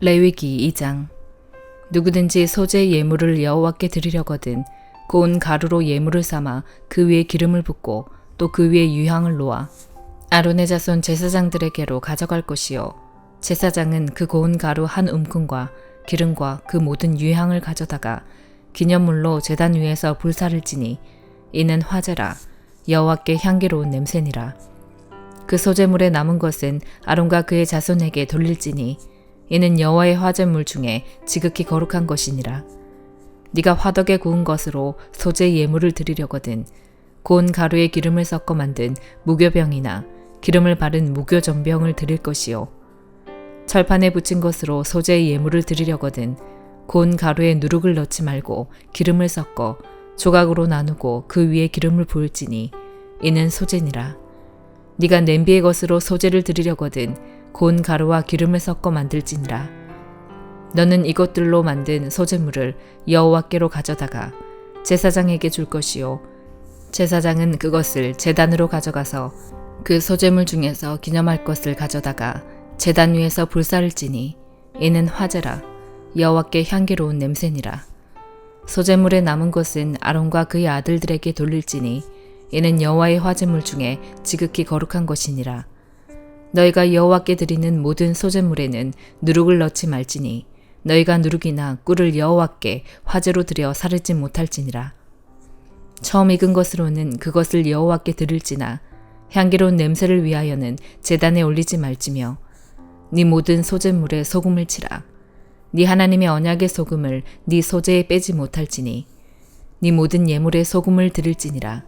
레위기 2장. 누구든지 소재 예물을 여호와께 드리려거든 고운 가루로 예물을 삼아 그 위에 기름을 붓고 또 그 위에 유향을 놓아 아론의 자손 제사장들에게로 가져갈 것이요 제사장은 그 고운 가루 한 움큼과 기름과 그 모든 유향을 가져다가 기념물로 제단 위에서 불사를 지니 이는 화제라 여호와께 향기로운 냄새니라. 그 소재물에 남은 것은 아론과 그의 자손에게 돌릴지니 이는 여호와의 화제물 중에 지극히 거룩한 것이니라. 네가 화덕에 구운 것으로 소재 예물을 드리려거든 고운 가루에 기름을 섞어 만든 무교병이나 기름을 바른 무교전병을 드릴 것이요 철판에 붙인 것으로 소재 예물을 드리려거든 고운 가루에 누룩을 넣지 말고 기름을 섞어 조각으로 나누고 그 위에 기름을 부을지니 이는 소재니라. 네가 냄비의 것으로 소재를 드리려거든 고운 가루와 기름을 섞어 만들지니라. 너는 이것들로 만든 소재물을 여호와께로 가져다가 제사장에게 줄 것이요 제사장은 그것을 제단으로 가져가서 그 소재물 중에서 기념할 것을 가져다가 제단 위에서 불사를 지니 이는 화제라 여호와께 향기로운 냄새니라. 소재물에 남은 것은 아론과 그의 아들들에게 돌릴지니 이는 여호와의 화제물 중에 지극히 거룩한 것이니라. 너희가 여호와께 드리는 모든 소재물에는 누룩을 넣지 말지니 너희가 누룩이나 꿀을 여호와께 화제로 드려 사르지 못할지니라. 처음 익은 것으로는 그것을 여호와께 드릴지나 향기로운 냄새를 위하여는 제단에 올리지 말지며 네 모든 소재물에 소금을 치라. 네 하나님의 언약의 소금을 네 소재에 빼지 못할지니 네 모든 예물에 소금을 드릴지니라.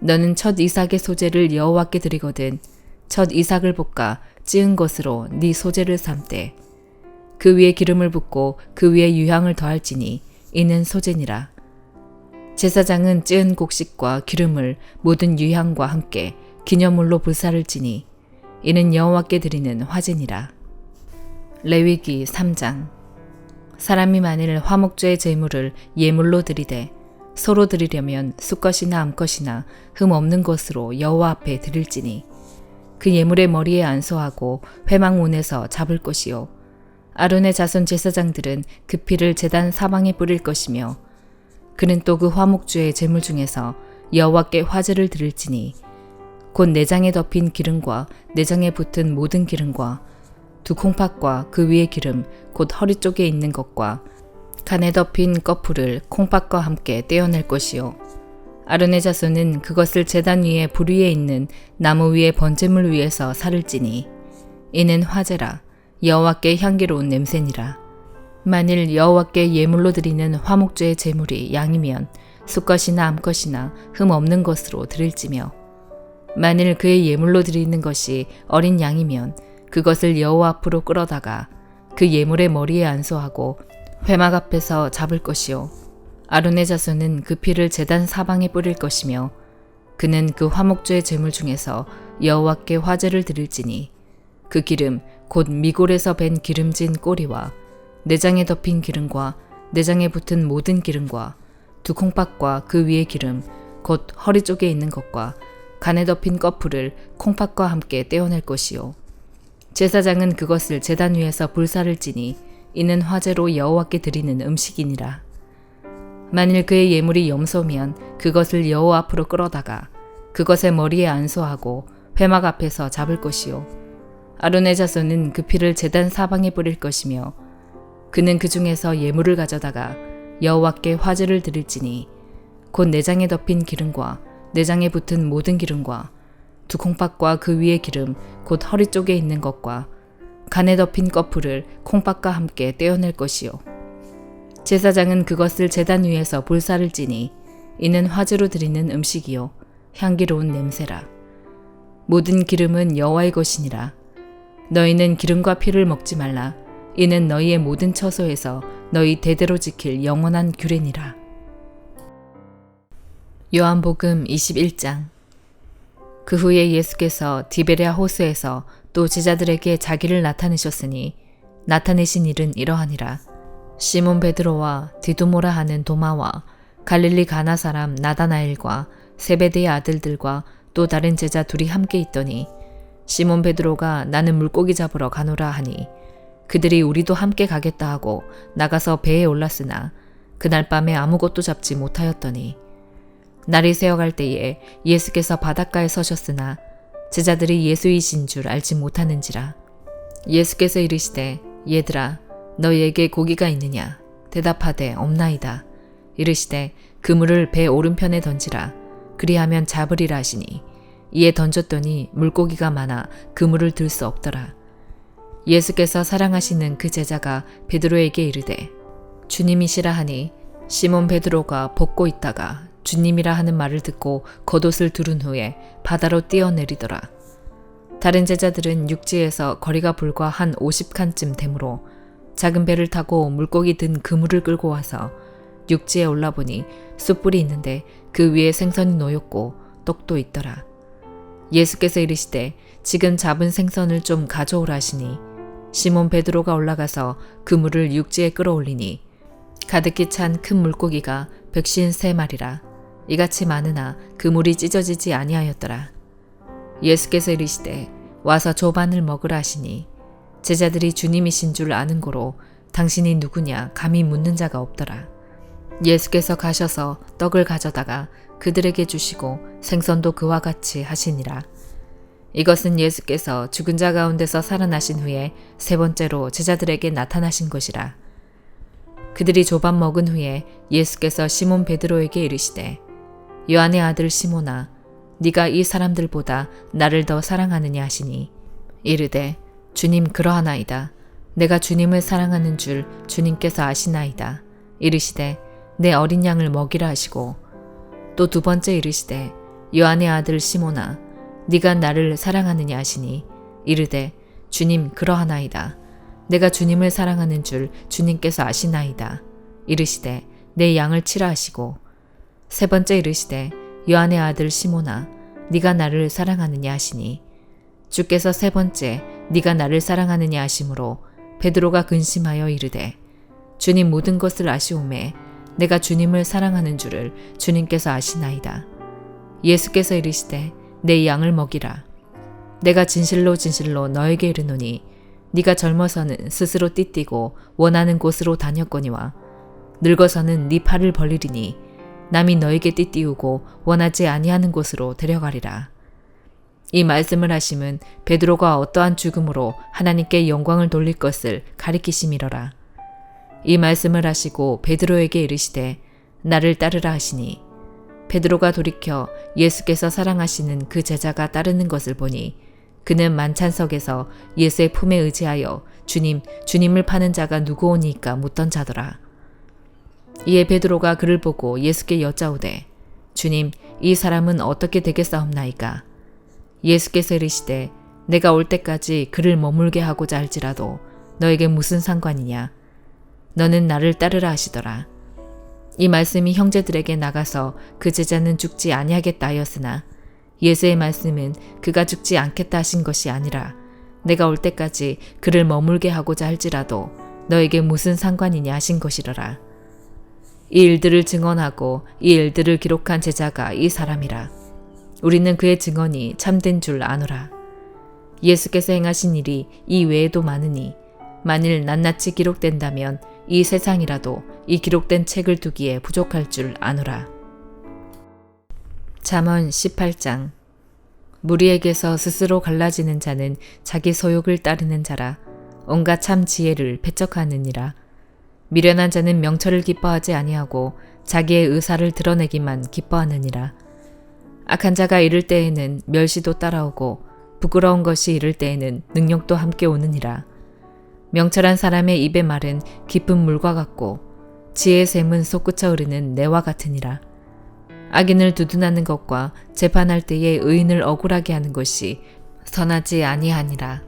너는 첫 이삭의 소재를 여호와께 드리거든 첫 이삭을 볶아 찌은 것으로 네 소재를 삶되 그 위에 기름을 붓고 그 위에 유향을 더할지니 이는 소재니라. 제사장은 찌은 곡식과 기름을 모든 유향과 함께 기념물로 불사를 지니 이는 여호와께 드리는 화제니라. 레위기 3장. 사람이 만일 화목제의 제물을 예물로 드리되 소로 드리려면 수컷이나 암컷이나 흠 없는 것으로 여호와 앞에 드릴지니 그 예물의 머리에 안수하고 회막문에서 잡을 것이요 아론의 자손 제사장들은 그 피를 제단 사방에 뿌릴 것이며 그는 또 그 화목제의 제물 중에서 여호와께 화제를 드릴지니 곧 내장에 덮인 기름과 내장에 붙은 모든 기름과 두 콩팥과 그 위의 기름 곧 허리 쪽에 있는 것과 간에 덮인 꺼풀을 콩팥과 함께 떼어낼 것이요 아론의 자손은 그것을 제단 위에 불 위에 있는 나무 위에 번제물 위에서 살을 찌니 이는 화제라 여호와께 향기로운 냄새니라. 만일 여호와께 예물로 드리는 화목제의 제물이 양이면 수컷이나 암컷이나 흠 없는 것으로 드릴지며 만일 그의 예물로 드리는 것이 어린 양이면 그것을 여호와 앞으로 끌어다가 그 예물의 머리에 안수하고 회막 앞에서 잡을 것이요 아론의 자손은 그 피를 제단 사방에 뿌릴 것이며 그는 그 화목제의 제물 중에서 여호와께 화제를 드릴지니 그 기름 곧 미골에서 밴 기름진 꼬리와 내장에 덮인 기름과 내장에 붙은 모든 기름과 두 콩팥과 그 위의 기름 곧 허리 쪽에 있는 것과 간에 덮인 꺼풀을 콩팥과 함께 떼어낼 것이요 제사장은 그것을 제단 위에서 불사를 지니 이는 화제로 여호와께 드리는 음식이니라. 만일 그의 예물이 염소면 그것을 여호와 앞으로 끌어다가 그것의 머리에 안수하고 회막 앞에서 잡을 것이요 아론의 자손은 그 피를 제단 사방에 뿌릴 것이며 그는 그 중에서 예물을 가져다가 여호와께 화제를 드릴지니 곧 내장에 덮인 기름과 내장에 붙은 모든 기름과 두 콩팥과 그 위의 기름 곧 허리 쪽에 있는 것과 간에 덮인 꺼풀을 콩팥과 함께 떼어낼 것이요 제사장은 그것을 제단 위에서 불사를 지니 이는 화제로 드리는 음식이요 향기로운 냄새라. 모든 기름은 여호와의 것이니라. 너희는 기름과 피를 먹지 말라. 이는 너희의 모든 처소에서 너희 대대로 지킬 영원한 규례니라. 요한복음 21장. 그 후에 예수께서 디베랴 호수에서 또 제자들에게 자기를 나타내셨으니 나타내신 일은 이러하니라. 시몬 베드로와 디두모라 하는 도마와 갈릴리 가나 사람 나다나엘과 세베대의 아들들과 또 다른 제자 둘이 함께 있더니 시몬 베드로가 나는 물고기 잡으러 가노라 하니 그들이 우리도 함께 가겠다 하고 나가서 배에 올랐으나 그날 밤에 아무것도 잡지 못하였더니 날이 새어갈 때에 예수께서 바닷가에 서셨으나 제자들이 예수이신 줄 알지 못하는지라. 예수께서 이르시되 얘들아 너희에게 고기가 있느냐? 대답하되 없나이다. 이르시되 그물을 배 오른편에 던지라. 그리하면 잡으리라 하시니 이에 던졌더니 물고기가 많아 그물을 들 수 없더라. 예수께서 사랑하시는 그 제자가 베드로에게 이르되 주님이시라 하니 시몬 베드로가 벗고 있다가 주님이라 하는 말을 듣고 겉옷을 두른 후에 바다로 뛰어내리더라. 다른 제자들은 육지에서 거리가 불과 한 50칸쯤 되므로 작은 배를 타고 물고기 든 그물을 끌고 와서 육지에 올라보니 숯불이 있는데 그 위에 생선이 놓였고 떡도 있더라. 예수께서 이르시되 지금 잡은 생선을 좀 가져오라 하시니 시몬 베드로가 올라가서 그물을 육지에 끌어올리니 가득히 찬 큰 물고기가 153마리라. 이같이 많으나 그물이 찢어지지 아니하였더라. 예수께서 이르시되 와서 조반을 먹으라 하시니 제자들이 주님이신 줄 아는 고로 당신이 누구냐 감히 묻는 자가 없더라. 예수께서 가셔서 떡을 가져다가 그들에게 주시고 생선도 그와 같이 하시니라. 이것은 예수께서 죽은 자 가운데서 살아나신 후에 세 번째로 제자들에게 나타나신 것이라. 그들이 조반 먹은 후에 예수께서 시몬 베드로에게 이르시되 요한의 아들 시몬아 네가 이 사람들보다 나를 더 사랑하느냐 하시니 이르되 주님 그러하나이다. 내가 주님을 사랑하는 줄 주님께서 아시나이다. 이르시되 내 어린 양을 먹이라 하시고 또 두 번째 이르시되 요한의 아들 시몬아 네가 나를 사랑하느냐 하시니 이르되 주님 그러하나이다. 내가 주님을 사랑하는 줄 주님께서 아시나이다. 이르시되 내 양을 치라 하시고 세 번째 이르시되 요한의 아들 시몬아 네가 나를 사랑하느냐 하시니 주께서 세 번째 네가 나를 사랑하느냐 하심으로 베드로가 근심하여 이르되 주님 모든 것을 아시오매 내가 주님을 사랑하는 줄을 주님께서 아시나이다. 예수께서 이르시되 내 양을 먹이라. 내가 진실로 진실로 너에게 이르노니 네가 젊어서는 스스로 띠띠고 원하는 곳으로 다녔거니와 늙어서는 네 팔을 벌리리니 남이 너에게 띠띠우고 원하지 아니하는 곳으로 데려가리라. 이 말씀을 하심은 베드로가 어떠한 죽음으로 하나님께 영광을 돌릴 것을 가리키심이러라. 이 말씀을 하시고 베드로에게 이르시되 나를 따르라 하시니 베드로가 돌이켜 예수께서 사랑하시는 그 제자가 따르는 것을 보니 그는 만찬석에서 예수의 품에 의지하여 주님을 파는 자가 누구오니까 묻던 자더라. 이에 베드로가 그를 보고 예수께 여짜오되 주님 이 사람은 어떻게 되겠사옵나이까? 예수께서 이르시되 내가 올 때까지 그를 머물게 하고자 할지라도 너에게 무슨 상관이냐? 너는 나를 따르라 하시더라. 이 말씀이 형제들에게 나가서 그 제자는 죽지 아니하겠다 하였으나 예수의 말씀은 그가 죽지 않겠다 하신 것이 아니라 내가 올 때까지 그를 머물게 하고자 할지라도 너에게 무슨 상관이냐 하신 것이러라. 이 일들을 증언하고 이 일들을 기록한 제자가 이 사람이라. 우리는 그의 증언이 참된 줄 아노라. 예수께서 행하신 일이 이 외에도 많으니 만일 낱낱이 기록된다면 이 세상이라도 이 기록된 책을 두기에 부족할 줄 아노라. 잠언 18장. 무리에게서 스스로 갈라지는 자는 자기 소욕을 따르는 자라. 온갖 참 지혜를 배척하느니라. 미련한 자는 명철을 기뻐하지 아니하고 자기의 의사를 드러내기만 기뻐하느니라. 악한 자가 이를 때에는 멸시도 따라오고 부끄러운 것이 이를 때에는 능력도 함께 오느니라. 명철한 사람의 입의 말은 깊은 물과 같고 지혜의 샘은 솟구쳐 흐르는 내와 같으니라. 악인을 두둔하는 것과 재판할 때에 의인을 억울하게 하는 것이 선하지 아니하니라.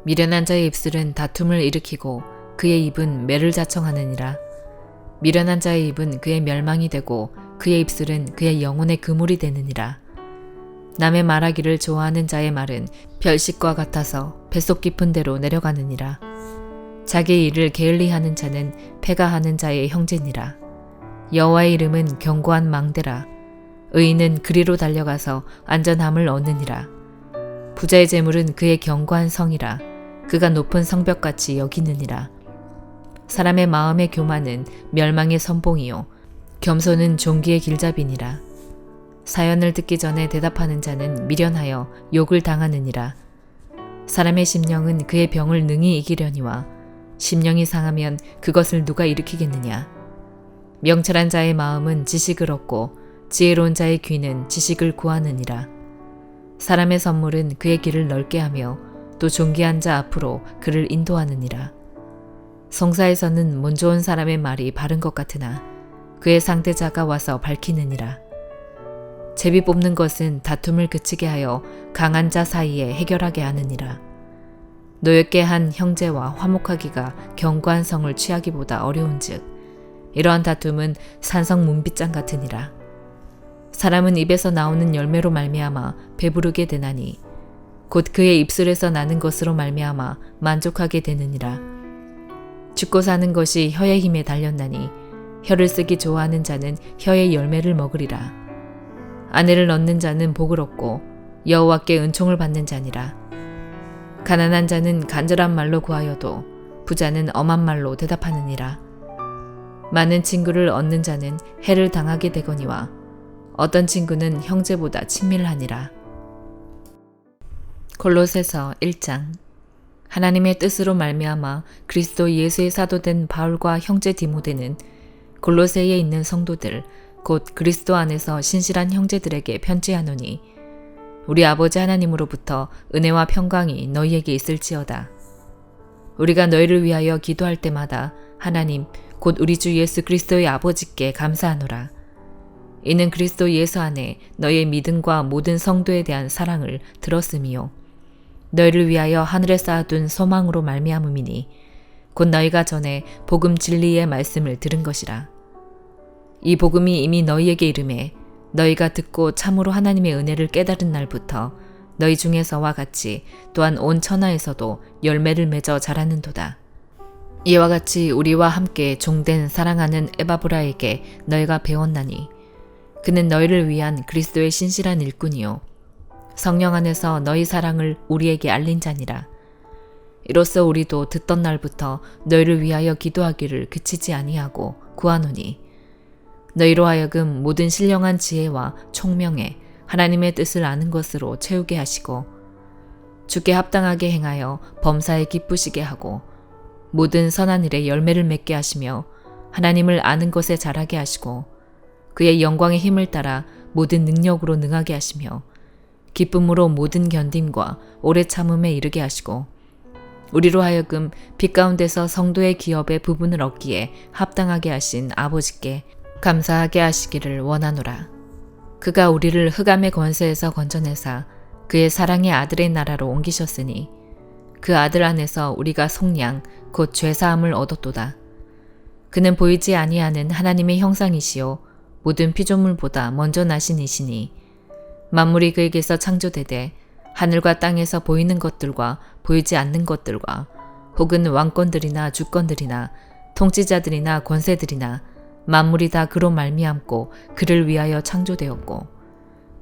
미련한 자의 입술은 다툼을 일으키고 그의 입은 매를 자청하느니라. 미련한 자의 입은 그의 멸망이 되고 그의 입술은 그의 영혼의 그물이 되느니라. 남의 말하기를 좋아하는 자의 말은 별식과 같아서 뱃속 깊은 데로 내려가느니라. 자기 일을 게을리하는 자는 패가하는 자의 형제니라. 여호와의 이름은 견고한 망대라. 의인은 그리로 달려가서 안전함을 얻느니라. 부자의 재물은 그의 견고한 성이라. 그가 높은 성벽같이 여기느니라. 사람의 마음의 교만은 멸망의 선봉이요 겸손은 종기의 길잡이니라. 사연을 듣기 전에 대답하는 자는 미련하여 욕을 당하느니라. 사람의 심령은 그의 병을 능히 이기려니와 심령이 상하면 그것을 누가 일으키겠느냐. 명철한 자의 마음은 지식을 얻고 지혜로운 자의 귀는 지식을 구하느니라. 사람의 선물은 그의 길을 넓게 하며 또 존귀한 자 앞으로 그를 인도하느니라. 성사에서는 문 좋은 사람의 말이 바른 것 같으나 그의 상대자가 와서 밝히느니라. 제비 뽑는 것은 다툼을 그치게 하여 강한 자 사이에 해결하게 하느니라. 노엽게 한 형제와 화목하기가 견고한 성을 취하기보다 어려운즉 이러한 다툼은 산성 문빗장 같으니라. 사람은 입에서 나오는 열매로 말미암아 배부르게 되나니 곧 그의 입술에서 나는 것으로 말미암아 만족하게 되느니라. 죽고 사는 것이 혀의 힘에 달렸나니 혀를 쓰기 좋아하는 자는 혀의 열매를 먹으리라. 아내를 얻는 자는 복을 얻고 여호와께 은총을 받는 자니라. 가난한 자는 간절한 말로 구하여도 부자는 엄한 말로 대답하느니라. 많은 친구를 얻는 자는 해를 당하게 되거니와 어떤 친구는 형제보다 친밀하니라. 골로새서 1장. 하나님의 뜻으로 말미암아 그리스도 예수의 사도된 바울과 형제 디모데는 골로새에 있는 성도들 곧 그리스도 안에서 신실한 형제들에게 편지하노니 우리 아버지 하나님으로부터 은혜와 평강이 너희에게 있을지어다. 우리가 너희를 위하여 기도할 때마다 하나님 곧 우리 주 예수 그리스도의 아버지께 감사하노라. 이는 그리스도 예수 안에 너희의 믿음과 모든 성도에 대한 사랑을 들었음이요 너희를 위하여 하늘에 쌓아둔 소망으로 말미암음이니 곧 너희가 전에 복음 진리의 말씀을 들은 것이라. 이 복음이 이미 너희에게 이름에 너희가 듣고 참으로 하나님의 은혜를 깨달은 날부터 너희 중에서와 같이 또한 온 천하에서도 열매를 맺어 자라는도다. 이와 같이 우리와 함께 종된 사랑하는 에바브라에게 너희가 배웠나니 그는 너희를 위한 그리스도의 신실한 일꾼이요 성령 안에서 너희 사랑을 우리에게 알린 자니라. 이로써 우리도 듣던 날부터 너희를 위하여 기도하기를 그치지 아니하고 구하노니 너희로 하여금 모든 신령한 지혜와 총명에 하나님의 뜻을 아는 것으로 채우게 하시고 주께 합당하게 행하여 범사에 기쁘시게 하고 모든 선한 일에 열매를 맺게 하시며 하나님을 아는 것에 자라게 하시고 그의 영광의 힘을 따라 모든 능력으로 능하게 하시며 기쁨으로 모든 견딤과 오래 참음에 이르게 하시고 우리로 하여금 빛 가운데서 성도의 기업의 부분을 얻기에 합당하게 하신 아버지께 감사하게 하시기를 원하노라. 그가 우리를 흑암의 권세에서 건져내사 그의 사랑의 아들의 나라로 옮기셨으니 그 아들 안에서 우리가 속량 곧 죄사함을 얻었도다. 그는 보이지 아니하는 하나님의 형상이시요 모든 피조물보다 먼저 나신 이시니 만물이 그에게서 창조되되 하늘과 땅에서 보이는 것들과 보이지 않는 것들과 혹은 왕권들이나 주권들이나 통치자들이나 권세들이나 만물이 다 그로 말미암고 그를 위하여 창조되었고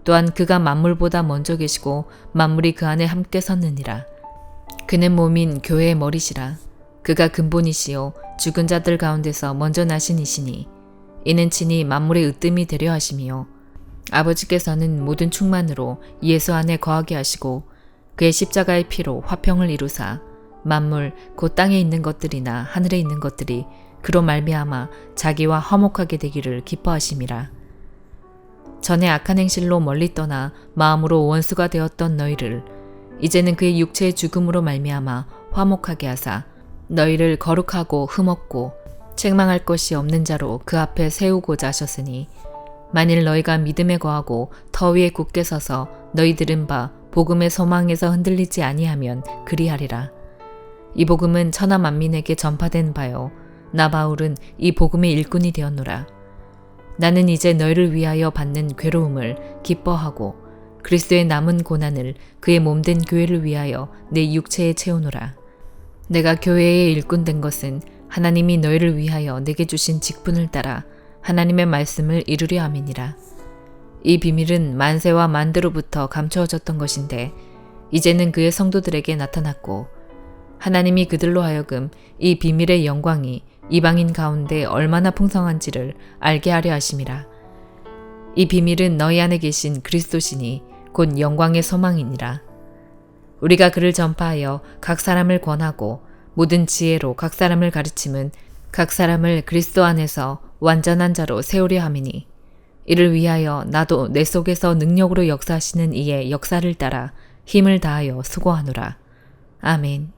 또한 그가 만물보다 먼저 계시고 만물이 그 안에 함께 섰느니라. 그는 몸인 교회의 머리시라. 그가 근본이시요 죽은 자들 가운데서 먼저 나신 이시니 이는 친히 만물의 으뜸이 되려 하심이요 아버지께서는 모든 충만으로 예수 안에 거하게 하시고 그의 십자가의 피로 화평을 이루사 만물 곧 땅에 있는 것들이나 하늘에 있는 것들이 그로 말미암아 자기와 화목하게 되기를 기뻐하심이라. 전에 악한 행실로 멀리 떠나 마음으로 원수가 되었던 너희를 이제는 그의 육체의 죽음으로 말미암아 화목하게 하사 너희를 거룩하고 흠없고 책망할 것이 없는 자로 그 앞에 세우고자 하셨으니 만일 너희가 믿음에 거하고 터 위에 굳게 서서 너희 들은 바 복음의 소망에서 흔들리지 아니하면 그리하리라. 이 복음은 천하 만민에게 전파된 바요 나 바울은 이 복음의 일꾼이 되었노라. 나는 이제 너희를 위하여 받는 괴로움을 기뻐하고 그리스도의 남은 고난을 그의 몸된 교회를 위하여 내 육체에 채우노라. 내가 교회의 일꾼 된 것은 하나님이 너희를 위하여 내게 주신 직분을 따라 하나님의 말씀을 이루려 함이니라. 이 비밀은 만세와 만대로부터 감추어졌던 것인데 이제는 그의 성도들에게 나타났고 하나님이 그들로 하여금 이 비밀의 영광이 이방인 가운데 얼마나 풍성한지를 알게 하려 하심이라. 이 비밀은 너희 안에 계신 그리스도시니 곧 영광의 소망이니라. 우리가 그를 전파하여 각 사람을 권하고 모든 지혜로 각 사람을 가르침은 각 사람을 그리스도 안에서 완전한 자로 세우려 함이니 이를 위하여 나도 내 속에서 능력으로 역사하시는 이의 역사를 따라 힘을 다하여 수고하노라. 아멘.